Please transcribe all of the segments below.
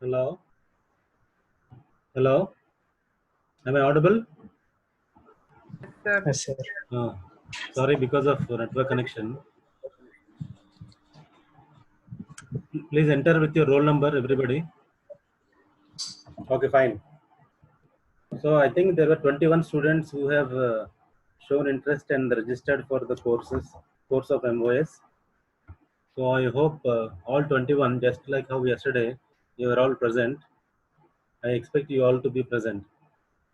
Hello? Hello? Am I audible? Sir. Yes, sir. Uh, Sorry, because of network connection. Please enter with your roll number, everybody. Okay, fine. So I think there were 21 students who have shown interest and registered for the course of MOS. So I hope all 21, just like how yesterday you were all present, I expect you all to be present.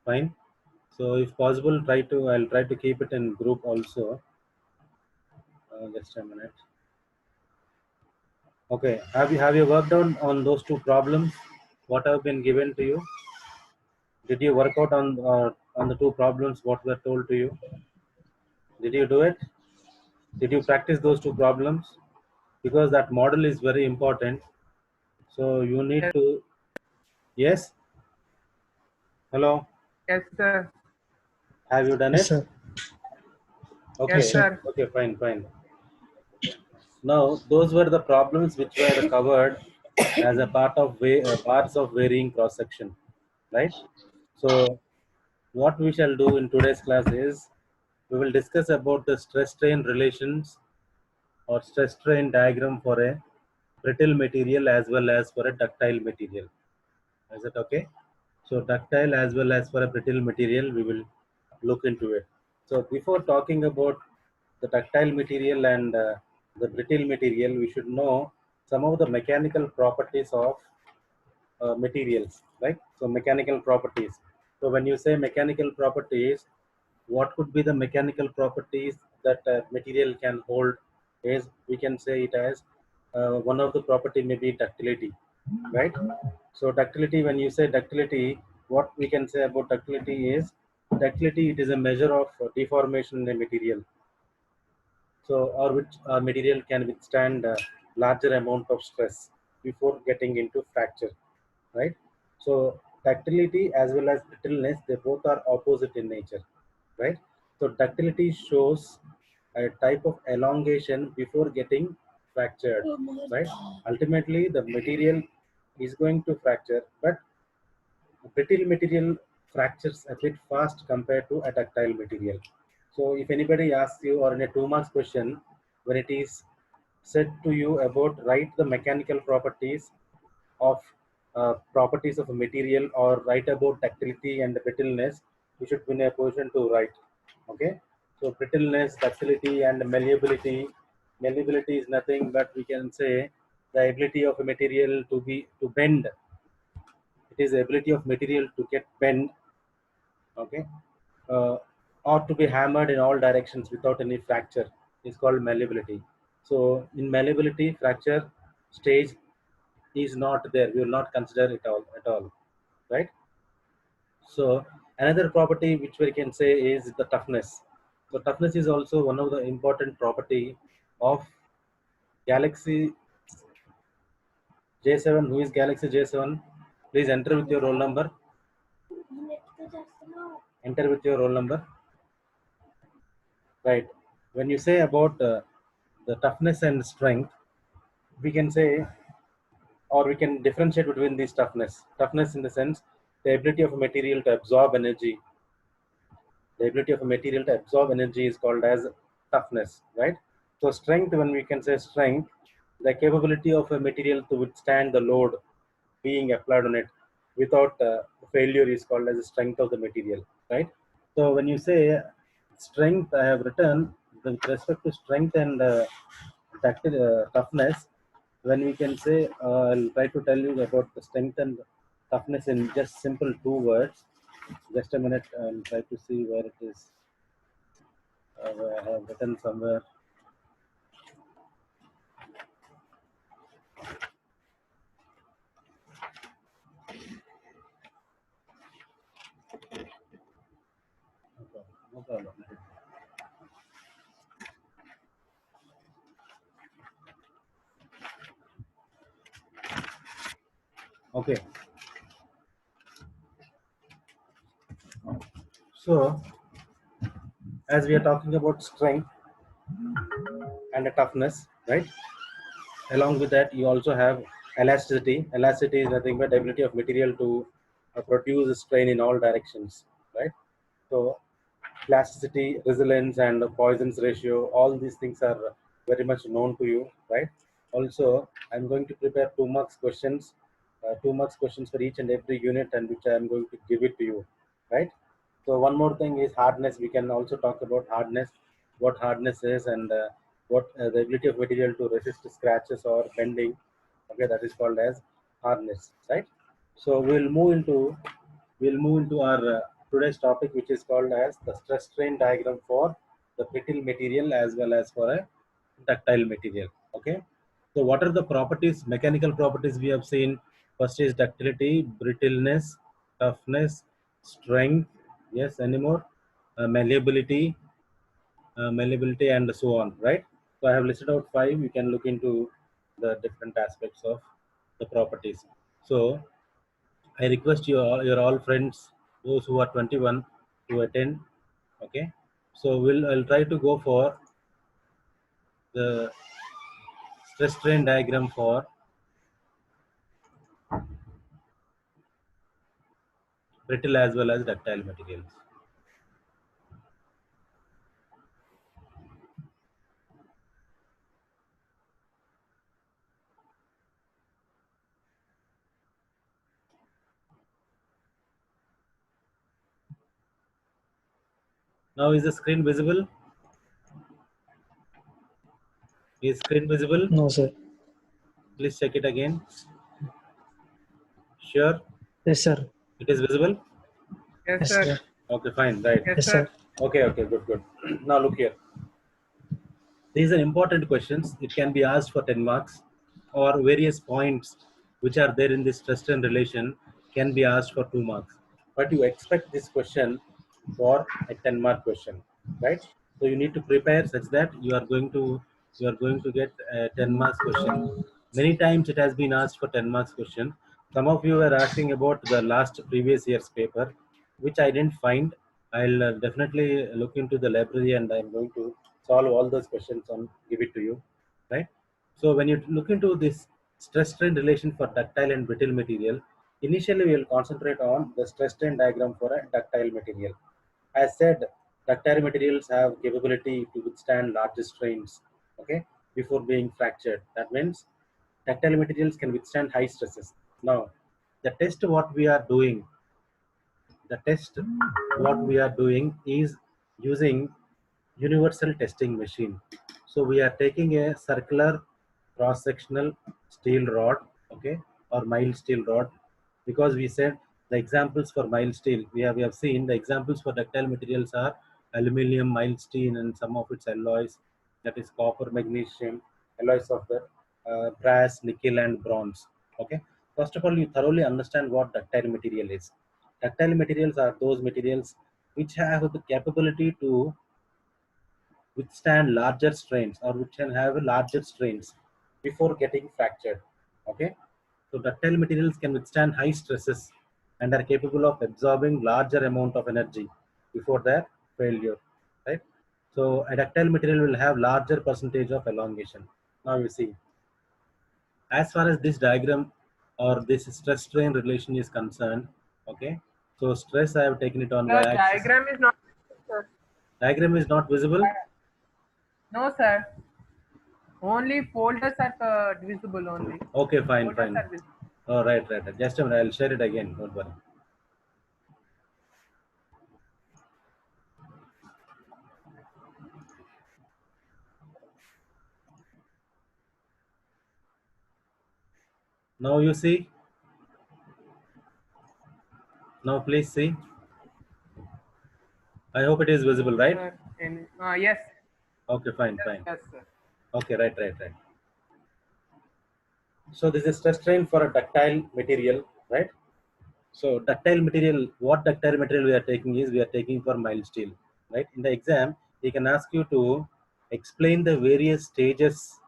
Fine. So if possible, I'll try to keep it in group also. Just a minute. Okay. Have you worked on those two problems? What have been given to you? Did you work out on the two problems? What were told to you? Did you do it? Did you practice those two problems? Because that model is very important. So you need Yes, to. Yes. Hello. yes, sir. Have you done Yes, it? sir. Yes, Yes, Okay. sir. sir. Okay. Fine. Fine. Now those were the problems which were covered as a part of parts of varying cross section, right? So what we shall do in today's class is we will discuss about the stress strain relations or stress strain diagram for a brittle material as well as for a ductile material. Is it okay? So ductile as well as for a brittle material, we will look into it. So before talking about the ductile material and the brittle material, we should know some of the mechanical properties of materials, right? So mechanical properties. So when you say mechanical properties, what could be the mechanical properties that material can hold? Is we can say it as one of the property may be ductility, right? So ductility, when you say ductility, what we can say about ductility is ductility. It is a measure of deformation in a material. So or which material can withstand larger amount of stress before getting into fracture, right? So ductility as well as brittleness, they both are opposite in nature, right? So ductility shows a type of elongation before getting fractured, right? Ultimately the material is going to fracture, but brittle material fractures a bit fast compared to a ductile material. So if anybody asks you or in a 2 marks question, when it is said to you about write the mechanical properties of a material or write about ductility and brittleness, you should be in a position to write. Okay. So brittleness, ductility, and malleability. Malleability is nothing but we can say the ability of a material to bend. It is the ability of material to get bent, okay, uh, or to be hammered in all directions without any fracture is called malleability. So in malleability, fracture stage is not there. We will not consider it all at all, right? So another property which we can say is the toughness. So toughness is also one of the important property of Galaxy J7. Who is Galaxy J7? Please enter with your roll number. Enter with your roll number. Right. When you say about the toughness and strength, we can say, or we can differentiate between these toughness. Toughness in the sense, the ability of a material to absorb energy. The ability of a material to absorb energy is called as toughness, right? So strength, when we can say strength, the capability of a material to withstand the load being applied on it without failure is called as the strength of the material, right? So when you say strength, I have written with respect to strength and toughness. When we can say, I'll try to tell you about the strength and toughness in just simple 2 words. Just a minute, I'll try to see where it is. Where I have written somewhere. No problem. No problem. Okay. So as we are talking about strength and toughness, right? Along with that, you also have Elasticity is nothing but ability of material to produce strain in all directions, right? So plasticity, resilience, and Poisson's ratio, all these things are very much known to you, right? Also, I'm going to prepare 2 marks questions, 2 marks questions for each and every unit, and which I'm going to give it to you, right? So one more thing is hardness. We can also talk about hardness, what hardness is, and what the ability of material to resist scratches or bending. Okay, that is called as hardness, right? So we'll move into our today's topic, which is called as the stress strain diagram for the brittle material as well as for a ductile material. Okay, so what are the properties, mechanical properties we have seen? First is ductility, brittleness, toughness, strength. Yes, anymore? Malleability, and so on, right? So I have listed out five. You can look into the different aspects of the properties. So I request your all friends, those who are 21, to attend. Okay, so I'll try to go for the stress strain diagram for brittle as well as ductile materials. Now is the screen visible? Is screen visible? No, sir. Please check it again. Sure, Yes, sir. it is visible. Yes, Yes, sir. sir. Okay, fine, right. Yes, Yes, sir. sir. Okay, good. Now look here. These are important questions. It can be asked for 10 marks, or various points which are there in this stress strain relation can be asked for 2 marks. But you expect this question for a 10-mark question, right? So you need to prepare such that you are going to get a 10 marks question. Many times it has been asked for 10 marks question. Some of you were asking about the last previous year's paper, which I didn't find. I'll definitely look into the library, and I'm going to solve all those questions and give it to you, right? So when you look into this stress strain relation for ductile and brittle material, initially we will concentrate on the stress strain diagram for a ductile material. As said, ductile materials have capability to withstand larger strains, okay, before being fractured. That means ductile materials can withstand high stresses. Now, the test what we are doing the test what we are doing is using universal testing machine. So we are taking a circular cross sectional steel rod, okay, or mild steel rod, because we said the examples for mild steel, we have seen the examples for ductile materials are aluminum, mild steel, and some of its alloys, that is copper, magnesium, alloys of the brass, nickel, and bronze. Okay, first of all, you thoroughly understand what ductile material is. Ductile materials are those materials which have the capability to withstand larger strains, or which can have larger strains before getting fractured. Okay, so ductile materials can withstand high stresses and are capable of absorbing larger amount of energy before their failure. Right. So a ductile material will have larger percentage of elongation. Now you see, as far as this diagram or this stress strain relation is concerned, okay, so stress I have taken it on The y-axis. diagram is not, sir. Diagram is not visible. No, sir. Only folders are visible only. Okay, fine, Folders fine. are visible. Oh, right. Just a minute, I'll share it again. Don't worry. Now you see. Now please see. I hope it is visible, right? Sir. Yes. Okay, fine. Yes, sir. Okay, right. So this is stress strain for a ductile material, right? So ductile material, what ductile material we are taking is we are taking for mild steel, right? In the exam, he can ask you to explain the various stages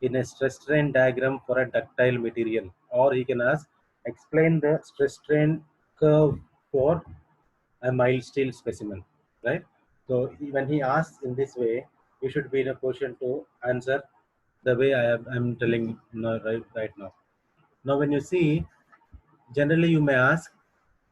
in a stress strain diagram for a ductile material, or he can ask explain the stress strain curve for a mild steel specimen, right? So when he asks in this way, you should be in a position to answer the way I'm telling right now. Now when you see, generally you may ask,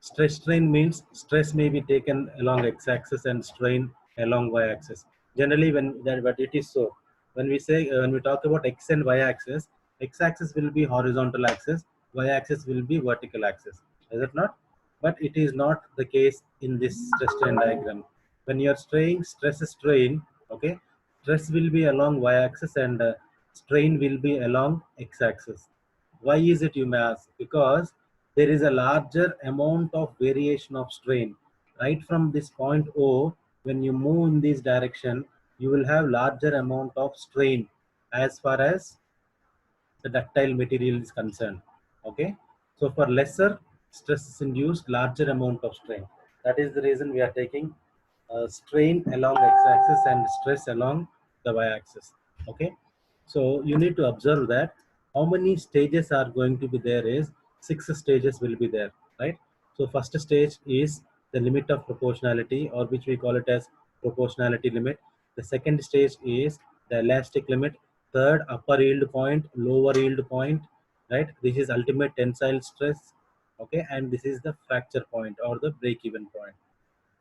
stress strain means stress may be taken along x-axis and strain along y-axis. Generally when that, but it is so. When we say, when we talk about x and y-axis, x-axis will be horizontal axis, y-axis will be vertical axis. Is it not? But it is not the case in this stress strain diagram. When you are straying stress strain, okay, stress will be along y-axis and strain will be along x-axis. Why is it, you may ask? Because there is a larger amount of variation of strain. Right from this point O, when you move in this direction, you will have larger amount of strain as far as the ductile material is concerned. Okay, so for lesser stress is induced, larger amount of strain. That is the reason we are taking strain along x-axis and stress along the y-axis. Okay, so you need to observe that how many stages are going to be there is 6 stages will be there, right? So first stage is the limit of proportionality, or which we call it as proportionality limit. The second stage is the elastic limit. Third, upper yield point, lower yield point, right? This is ultimate tensile stress, okay, and this is the fracture point or the break even point.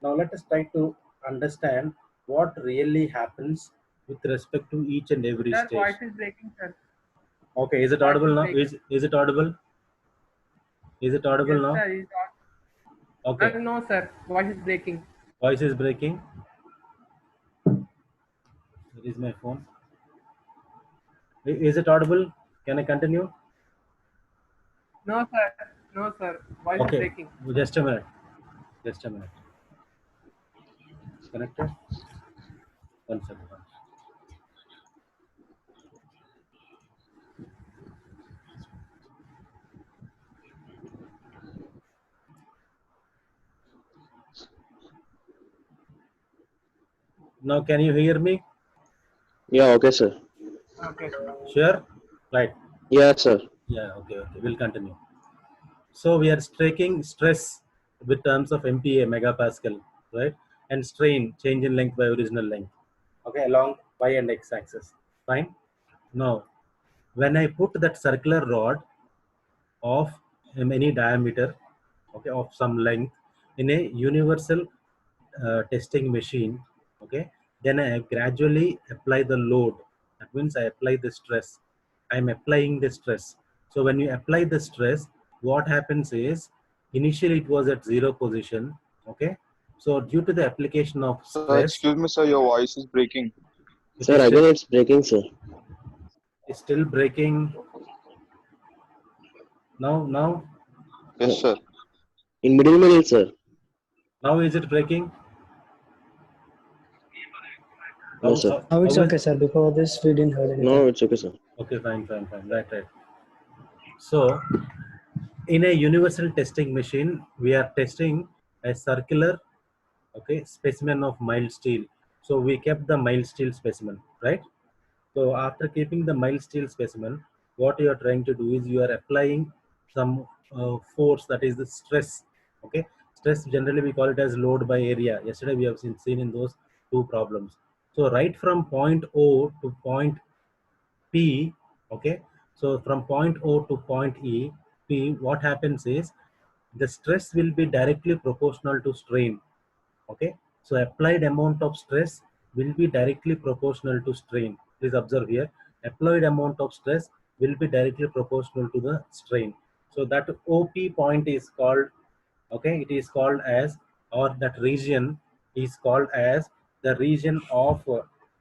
Now let us try to understand what really happens with respect to each and every Sir, stage. voice is breaking, sir. Okay, is it Voice audible is now? breaking. Is it audible? Is it audible Yes, now? sir. Okay, No, sir. Voice is breaking. voice is breaking. There is my phone. Is it audible? Can I continue? No, sir. No, sir. Voice is Okay, breaking. just a minute. Just a minute. It's connected. One second. Now, can you hear me? Yeah, okay, sir. Okay, sir. Sure. Right. Yeah, sir. Yeah. Okay. Okay. We'll continue. So we are taking stress with terms of MPa, megapascal, right? And strain, change in length by original length. Okay, along y and x axis. Fine. Now, when I put that circular rod of any diameter, okay, of some length in a universal testing machine, okay, then I gradually apply the load. That means I apply the stress. I'm applying the stress. So when you apply the stress, what happens is, initially it was at zero position, okay. So due to the application of stress, Excuse me, sir, your voice is breaking. it Sir, is again it's breaking, sir. still breaking. Now Yes, sir. In middle, sir. now is it breaking? No, sir. Now it's how okay, is, sir. Before this, we didn't heard anything. No, it's okay, sir. okay, fine. Right. So in a universal testing machine, we are testing a circular, okay, specimen of mild steel. So we kept the mild steel specimen, right? So after keeping the mild steel specimen, what you are trying to do is you are applying some force, that is the stress. Okay, stress generally we call it as load by area. Yesterday we have seen in those two problems. So right from point O to point P, okay. So from point O to point P, what happens is the stress will be directly proportional to strain. Okay, so applied amount of stress will be directly proportional to strain. Please observe here, applied amount of stress will be directly proportional to the strain. So that OP point is called, okay, it is called as, or that region is called as the region of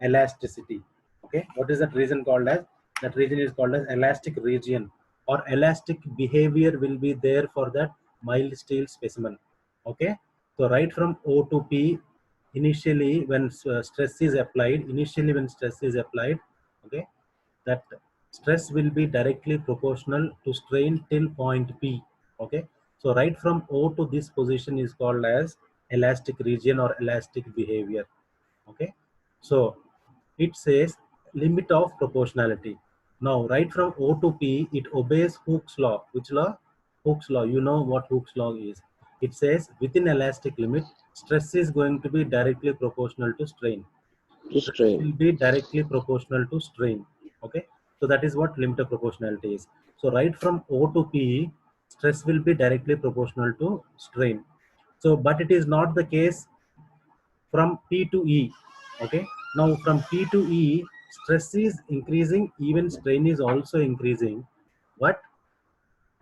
elasticity. Okay, what is that region called as? That region is called as elastic region, or elastic behavior will be there for that mild steel specimen. Okay, so right from O to P, initially when stress is applied, okay, that stress will be directly proportional to strain till point P. Okay, so right from O to this position is called as elastic region or elastic behavior. Okay, so it says limit of proportionality. Now right from O to P, it obeys Hooke's law. Which law? Hooke's law. You know what Hooke's law is. It says within elastic limit, stress is going to be directly proportional to strain. Just Stress try. will be directly proportional to strain. Okay, so that is what limit of proportionality is. So right from O to P, stress will be directly proportional to strain. So, but it is not the case from P to E. Okay. Now from P to E, stress is increasing, even strain is also increasing. But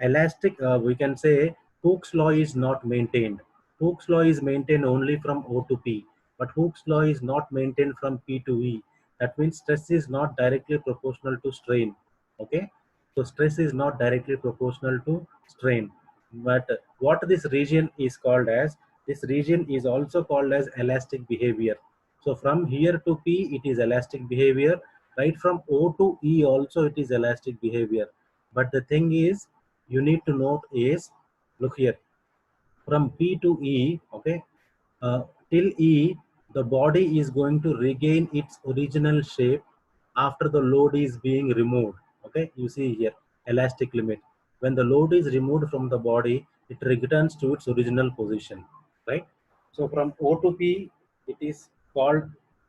elastic, we can say Hooke's law is not maintained. Hooke's law is maintained only from O to P, but Hooke's law is not maintained from P to E. That means stress is not directly proportional to strain. Okay, so stress is not directly proportional to strain. But what this region is called as, this region is also called as elastic behavior. So from here to P, it is elastic behavior. Right from O to E also it is elastic behavior. But the thing is, you need to note is, look here, from P to E, okay, till E, the body is going to regain its original shape after the load is being removed. Okay, you see here, elastic limit. When the load is removed from the body, it returns to its original position, right? So from O to P, it is called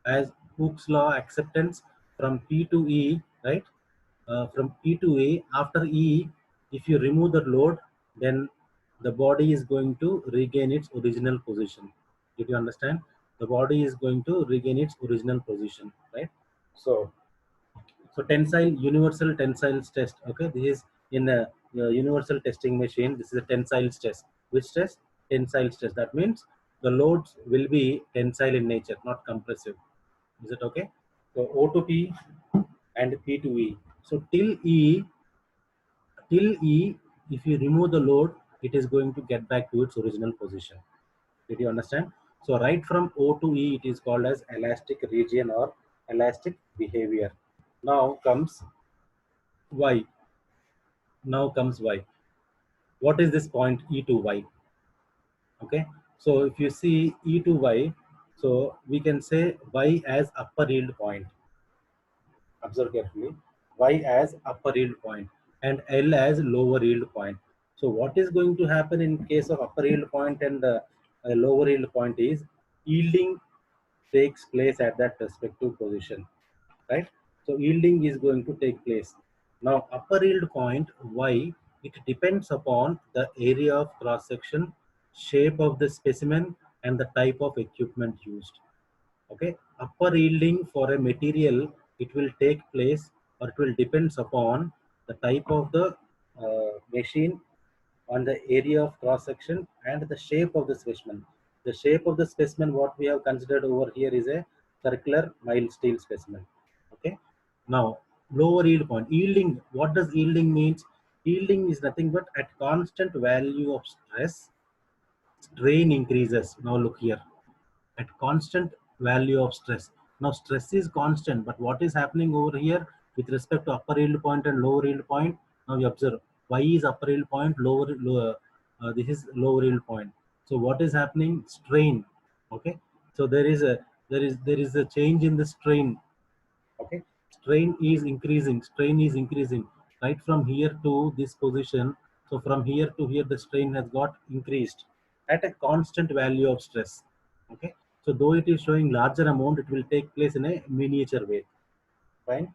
as Hooke's law acceptance. From P to E, right? From P to A, after E, if you remove the load, then the body is going to regain its original position. Did you understand? The body is going to regain its original position, right? So, so tensile, universal tensile test. Okay, this is in a universal testing machine. This is a tensile test. Which test? Tensile test. That means the loads will be tensile in nature, not compressive. Is it okay? So O to P and P to E. So till E, if you remove the load, it is going to get back to its original position. Did you understand? So right from O to E, it is called as elastic region or elastic behavior. Now comes Y. Now comes Y. What is this point E to Y? Okay. So if you see E to Y, so we can say Y as upper yield point. Observe carefully. Y as upper yield point and L as lower yield point. So what is going to happen in case of upper yield point and lower yield point is yielding takes place at that respective position, right? So yielding is going to take place. Now upper yield point Y, it depends upon the area of cross section, shape of the specimen, and the type of equipment used. Okay, upper yielding for a material, it will take place, or it will depends upon the type of the machine, on the area of cross section, and the shape of the specimen. The shape of the specimen what we have considered over here is a circular mild steel specimen. Okay, now lower yield point, yielding, what does yielding means? Yielding is nothing but at constant value of stress, strain increases. Now look here, at constant value of stress. Now stress is constant, but what is happening over here with respect to upper yield point and lower yield point? Now you observe, Y is upper yield point, lower, this is lower yield point. So what is happening? Strain. Okay. So there is a change in the strain. Okay, strain is increasing, strain is increasing right from here to this position. So from here to here the strain has got increased at a constant value of stress. Okay, so though it is showing larger amount, it will take place in a miniature way. Fine.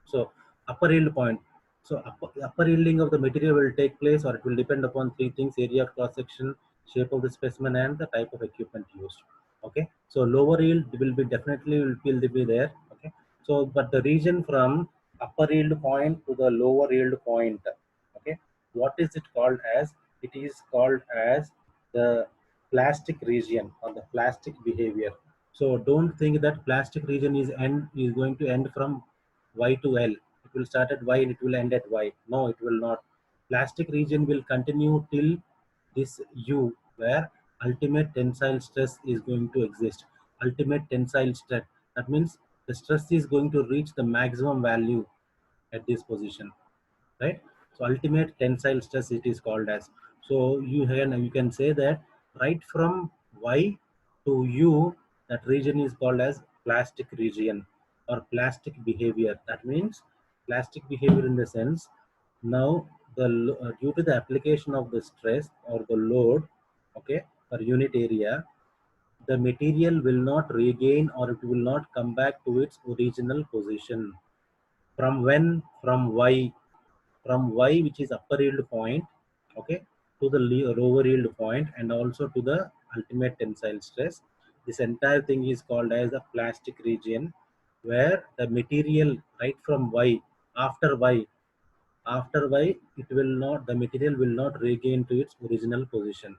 So upper yield point, so upper yielding of the material will take place, or it will depend upon three things: area of cross section, shape of the specimen, and the type of equipment used. Okay, so lower yield will be definitely will be there. Okay, so but the region from upper yield point to the lower yield point, okay, what is it called as? It is called as the plastic region or the plastic behavior. So don't think that plastic region is going to end from Y to L. It will start at Y and it will end at Y. No, it will not. Plastic region will continue till this U, where ultimate tensile stress is going to exist. Ultimate tensile stress. That means the stress is going to reach the maximum value at this position, right? So ultimate tensile stress it is called as. So you can say that right from Y to U, that region is called as plastic region or plastic behavior. That means plastic behavior in the sense, now due to the application of the stress or the load, okay, per unit area, the material will not regain, or it will not come back to its original position. From when? From Y. from Y, which is upper yield point, okay, to the lower yield point, and also to the ultimate tensile stress. This entire thing is called as the plastic region, where the material right from Y, after Y, it will not, the material will not regain to its original position.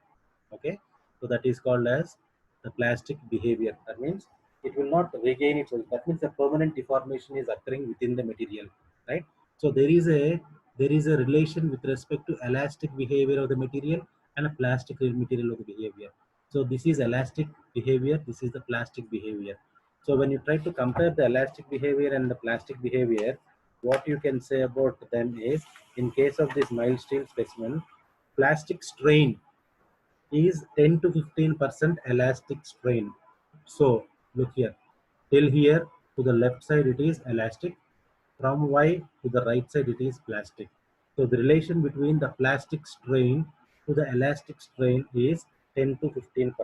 Okay, so that is called as the plastic behavior. That means it will not regain its, that means a permanent deformation is occurring within the material, right? So there is a relation with respect to elastic behavior of the material and a plastic material of the behavior. So this is elastic behavior, this is the plastic behavior. So when you try to compare the elastic behavior and the plastic behavior, what you can say about them is, in case of this mild steel specimen, plastic strain is 10 to 15% elastic strain. So look here, till here to the left side it is elastic, from Y to the right side it is plastic. So the relation between the plastic strain to the elastic strain is 10 to 15%.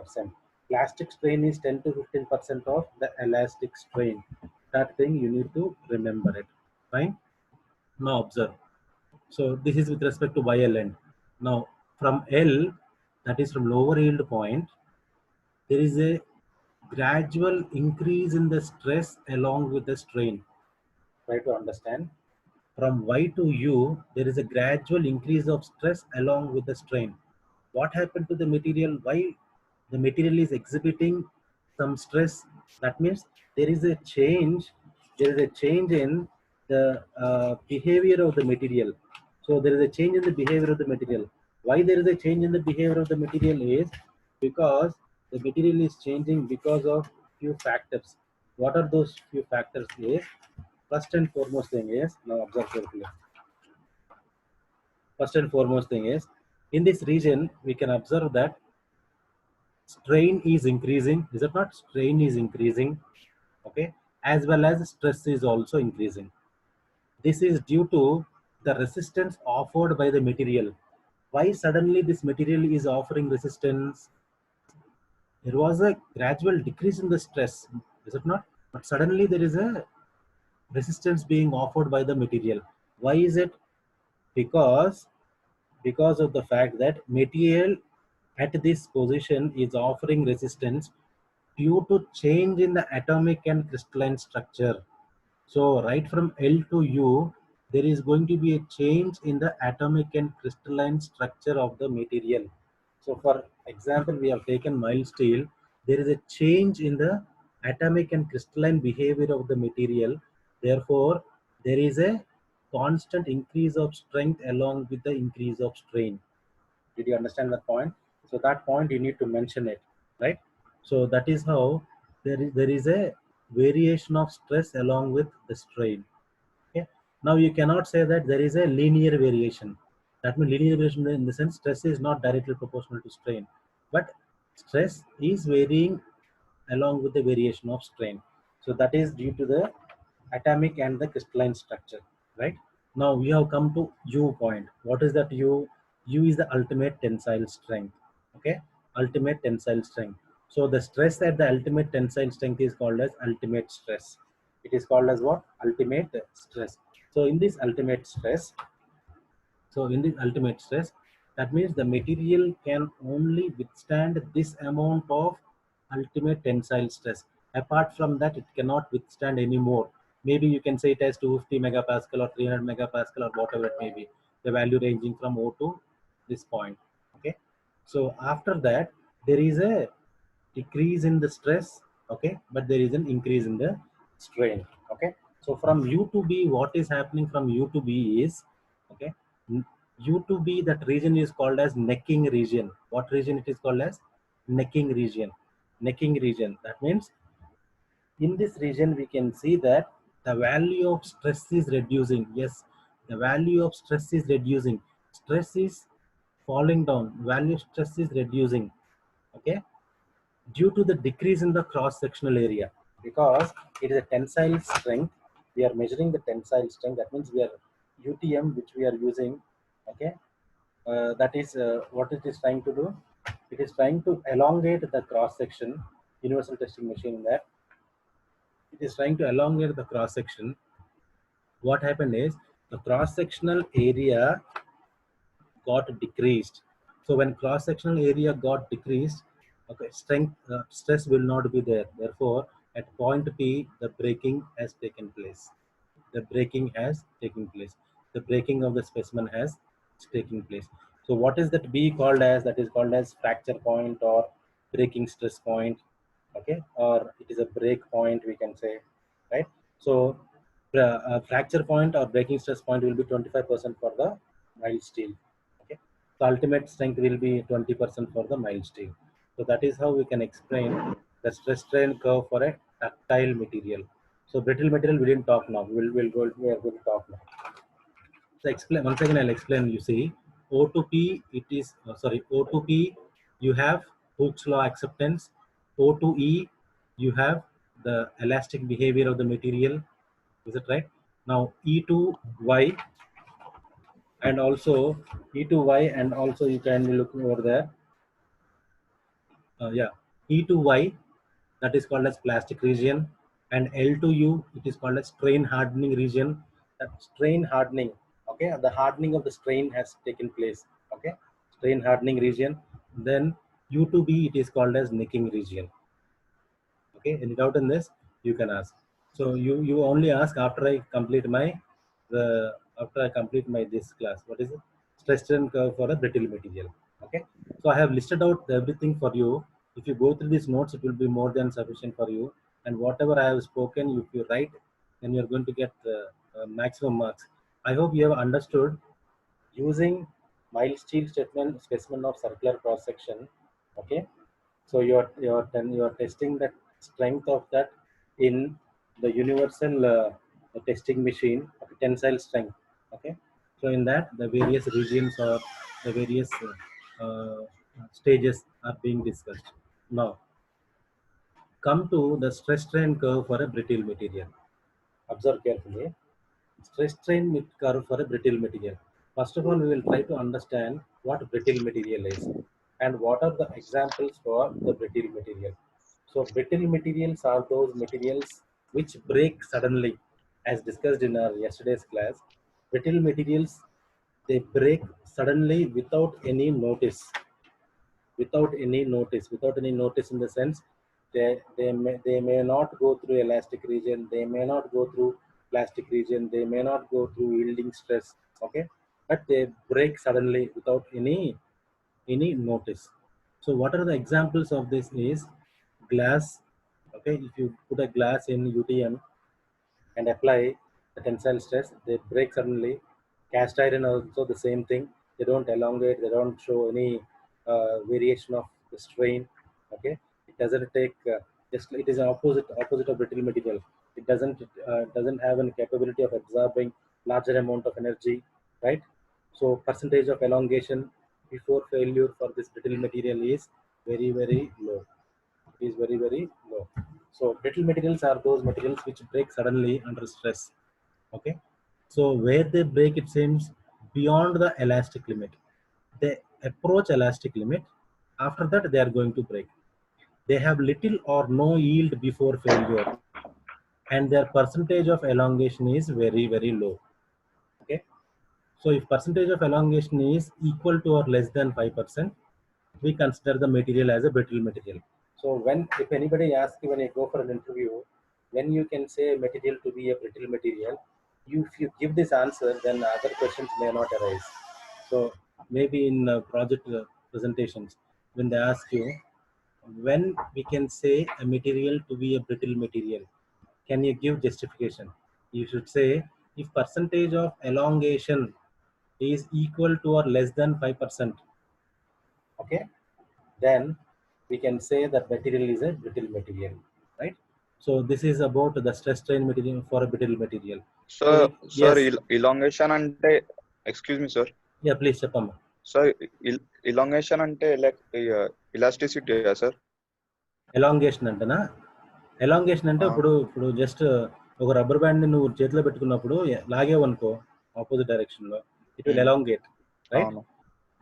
Plastic strain is 10 to 15% of the elastic strain. That thing you need to remember it. Fine. Now observe. So this is with respect to YL end. Now from L, that is from lower yield point, there is a gradual increase in the stress along with the strain. Try to understand. From Y to U, there is a gradual increase of stress along with the strain. What happened to the material? Why the material is exhibiting some stress? That means there is a change. There is a change in the behavior of the material. So there is a change in the behavior of the material. Why there is a change in the behavior of the material is because the material is changing because of few factors. What are those few factors? Is first and foremost thing is, now observe carefully. First and foremost thing is, in this region we can observe that strain is increasing. Is it not? Strain is increasing, okay, as well as stress is also increasing. This is due to the resistance offered by the material. Why suddenly this material is offering resistance? There was a gradual decrease in the stress, is it not? But suddenly there is a resistance being offered by the material. Why is it? Because of the fact that material at this position is offering resistance due to change in the atomic and crystalline structure. So right from L to U, there is going to be a change in the atomic and crystalline structure of the material. So for example, we have taken mild steel. There is a change in the atomic and crystalline behavior of the material. Therefore, there is a constant increase of strength along with the increase of strain. Did you understand that point? So that point you need to mention it, right? So that is how there is a variation of stress along with the strain. Okay. Now you cannot say that there is a linear variation. That means linear variation in the sense stress is not directly proportional to strain, but stress is varying along with the variation of strain. So that is due to the atomic and the crystalline structure, right? Now we have come to U point. What is that U? U is the ultimate tensile strength. Okay, ultimate tensile strength. So the stress at the ultimate tensile strength is called as ultimate stress. It is called as what? Ultimate stress. So in this ultimate stress, that means the material can only withstand this amount of ultimate tensile stress. Apart from that, it cannot withstand any more. Maybe you can say it has 250 megapascal or 300 megapascal or whatever it may be. The value ranging from O to this point. Okay. So after that, there is a decrease in the stress. Okay, but there is an increase in the strain. Okay. So from U to B, what is happening from U to B is, okay, U to B, that region is called as necking region. What region it is called as? Necking region. Necking region. That means in this region we can see that the value of stress is reducing. Yes, the value of stress is reducing. Stress is falling down. Value of stress is reducing. Okay, due to the decrease in the cross-sectional area, because it is a tensile strength. We are measuring the tensile strength. That means we are UTM, which we are using. Okay, that is what it is trying to do. It is trying to elongate the cross section. Universal testing machine, that it is trying to elongate the cross section. What happened is the cross-sectional area got decreased. So when cross-sectional area got decreased, okay, stress will not be there. Therefore, at point P, the breaking has taken place. The breaking has taken place. The breaking of the specimen has taken place. So what is that B called as? That is called as fracture point or breaking stress point, okay, or it is a break point, we can say, right? So fracture point or breaking stress point will be 25% for the mild steel, okay. The ultimate strength will be 20% for the mild steel. So that is how we can explain the stress strain curve for a ductile material. So brittle material we didn't talk now. We are going to talk now. So explain once again. I'll explain. You see, O to P. It is O to P. You have Hooke's law acceptance. O to E. You have the elastic behavior of the material. Is it right? Now E to Y and also E to Y and also you can look over there. Yeah, E to Y, that is called as plastic region, and L to U, it is called as strain hardening region. That strain hardening, okay, the hardening of the strain has taken place, okay, strain hardening region. Then U to B, it is called as nicking region. Okay, any doubt in this? You can ask. So you only ask after I complete my this class. What is it? Stress strain curve for a brittle material. Okay. So I have listed out everything for you. If you go through these notes, it will be more than sufficient for you. And whatever I have spoken, if you write, then you are going to get maximum marks. I hope you have understood using mild steel specimen of circular cross section. Okay. So you're testing the strength of that in the universal testing machine, tensile strength. Okay. So in that the various regions or the various stages are being discussed. Now come to the stress strain curve for a brittle material. Observe carefully. Stress strain curve for a brittle material. First of all, we will try to understand what brittle material is and what are the examples for the brittle material. So brittle materials are those materials which break suddenly, as discussed in our yesterday's class. Brittle materials, they break suddenly without any notice. Without any notice in the sense they may not go through elastic region, they may not go through plastic region, they may not go through yielding stress, okay, but they break suddenly without any notice. So what are the examples of this is glass, okay, if you put a glass in UTM and apply the tensile stress, they break suddenly. Cast iron also the same thing. They don't elongate. They don't show any variation of the strain. Okay, it doesn't take. Just it is an opposite of brittle material. It doesn't have any capability of absorbing larger amount of energy, right? So percentage of elongation before failure for this brittle material is very low. It is very low. So brittle materials are those materials which break suddenly under stress. Okay. So where they break, it seems beyond the elastic limit. They approach elastic limit. After that, they are going to break. They have little or no yield before failure, and their percentage of elongation is very low. Okay. So if percentage of elongation is equal to or less than 5%, we consider the material as a brittle material. So if anybody asks you when you go for an interview, when you can say material to be a brittle material, if you give this answer, then other questions may not arise. So maybe in project presentations, when they ask you when we can say a material to be a brittle material, can you give justification? You should say if percentage of elongation is equal to or less than 5%, okay, then we can say that material is a brittle material, right? So this is about the stress strain material for a brittle material. So Sir, yes, elongation ante, excuse me, sir. yeah, please, Chapama. Sir, elongation ante like elasticity, sir. Elongation అంటేనా elongation అంటే ఇప్పుడు just ఒక rubber band నువ్వు చేతిలో పెట్టుకున్నప్పుడు లాగేవు అనుకో opposite direction లో it will elongate, right?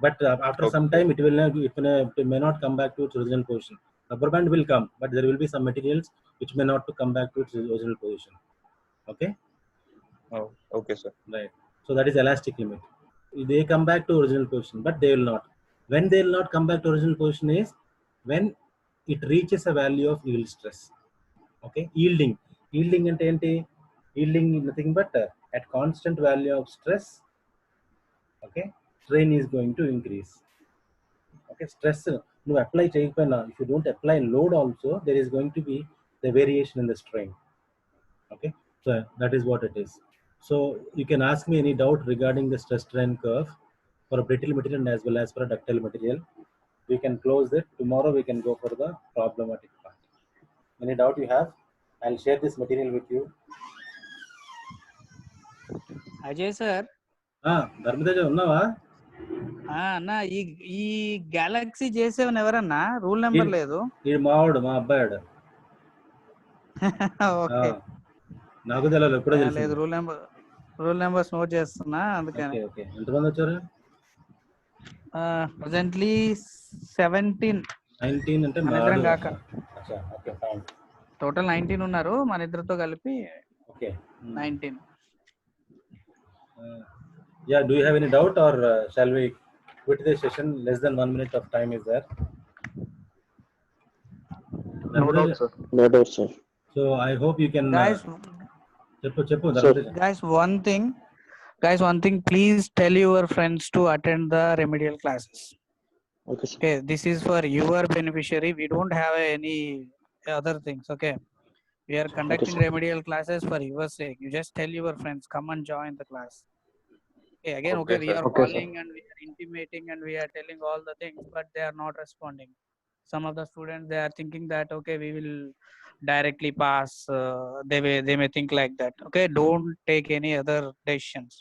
But after some time it may not come back to its original position. Rubber band will come, but there will be some materials which may not to come back to its original position. Okay. Okay, sir. Right. So that is elastic limit. They come back to original position, but they will not. When they will not come back to original position is when it reaches a value of yield stress. Okay, yielding ante enti, yielding is nothing but at constant value of stress, okay, strain is going to increase. Okay, stress you apply cheyapayina, if you don't apply load also, there is going to be the variation in the strain. Okay, so that is what it is. So you can ask me any doubt regarding the stress strain curve for a brittle material as well as for a ductile material. We can close it. Tomorrow we can go for the problematic part. Any doubt you have? I'll share this material with you. Ajay sir Dharmateja ఉన్నావా? అన్న ఈ Galaxy చేసేవని ఎవరన్నా rule number లేదు. ఈ మావాడు మా అబ్బాయిడు. Okay నాకు తెలియదు, ఎప్పుడో లేదు తెలిసింది. రూల్ నెంబర్స్ నోట్ చేస్తున్నా అందుకని. ఓకే ఓకే, ఎంతమంది వచ్చారు? ప్రెసెంట్లీ 17. 19 అంటే మన ఇద్దరం కాక అచ్చా, ఓకే ఫైన్. టోటల్ 19 ఉన్నారు, మన ఇద్దరితో కలిపి okay 19. Yeah, do you have any doubt or shall we quit the session? Less than 1 minute of time is there. No doubt, sir. No doubt, sir. So I hope you can చెప్పు Sir. guys, one thing, please tell your friends to attend the remedial classes. Okay, sir. Okay, this is for your beneficiary. We don't have any other things. Okay, we are conducting sir. remedial classes for your sake. You just tell your friends, come and join the class. Okay, again, Okay, we sir. are Okay, sir. calling and we are intimating and we are telling all the things, but they are not responding. Some of the students, they are thinking that okay, we will directly pass. They may think like that. Okay, don't take any other decisions.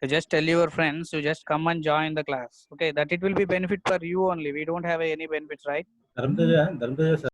You just tell your friends, you just come and join the class. Okay, that it will be benefit for you only. We don't have any benefits, right? Dharmateja